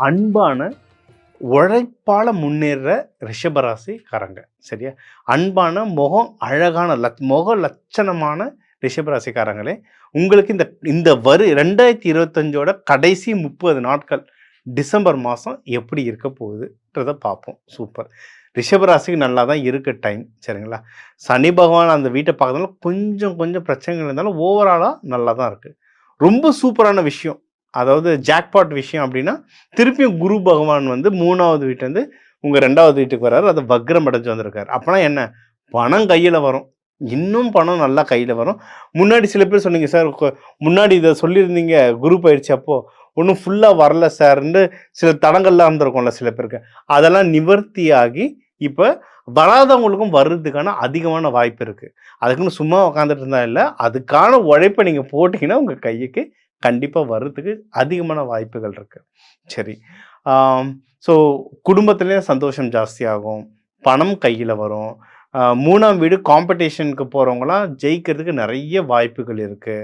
அன்பான உழைப்பால முன்னேறுற ரிஷபராசிக்காரங்க சரியா? அன்பான அழகான முக லட்சணமான ரிஷபராசிக்காரங்களே, உங்களுக்கு இந்த இந்த 2025ஓட கடைசி 30 நாட்கள் டிசம்பர் மாதம் எப்படி இருக்க போகுதுன்றதை பார்ப்போம். சூப்பர். ரிஷபராசிக்கு நல்லா தான் இருக்குது டைம் சரிங்களா? சனி பகவான் அந்த வீட்டை பார்க்கறதுனால கொஞ்சம் கொஞ்சம் பிரச்சனைகள் இருந்தாலும் ஓவராலாக நல்லா தான் இருக்குது. ரொம்ப சூப்பரான விஷயம், அதாவது ஜாக்பாட் விஷயம் அப்படின்னா, திருப்பியும் குரு பகவான் வந்து 3வது வீட்டிலேருந்து உங்கள் 2வது வீட்டுக்கு வர்றாரு. அதை வக்ரம் அடைஞ்சு வந்திருக்காரு. அப்போனா என்ன, பணம் கையில் வரும், இன்னும் பணம் நல்லா கையில் வரும். முன்னாடி சில பேர் சொன்னீங்க சார், முன்னாடி இதை சொல்லியிருந்தீங்க குரு பயிற்சி அப்போது ஒன்றும் ஃபுல்லாக வரல சார்ன்னு சில தடங்கள்லாம் இருந்திருக்கும்ல சில பேருக்கு, அதெல்லாம் நிவர்த்தியாகி இப்போ வராதவங்களுக்கும் வர்றதுக்கான அதிகமான வாய்ப்பு இருக்குது. அதுக்குன்னு சும்மா உட்காந்துட்டு இருந்தா இல்லை, அதுக்கான உழைப்பை நீங்கள் போட்டிங்கன்னா உங்கள் கைக்கு கண்டிப்பாக வர்றதுக்கு அதிகமான வாய்ப்புகள் இருக்குது. சரி, ஸோ குடும்பத்துலேயும் சந்தோஷம் ஜாஸ்தியாகும், பணம் கையில் வரும். 3ஆம் வீடு காம்படிஷனுக்கு போகிறவங்களாம் ஜெயிக்கிறதுக்கு நிறைய வாய்ப்புகள் இருக்குது.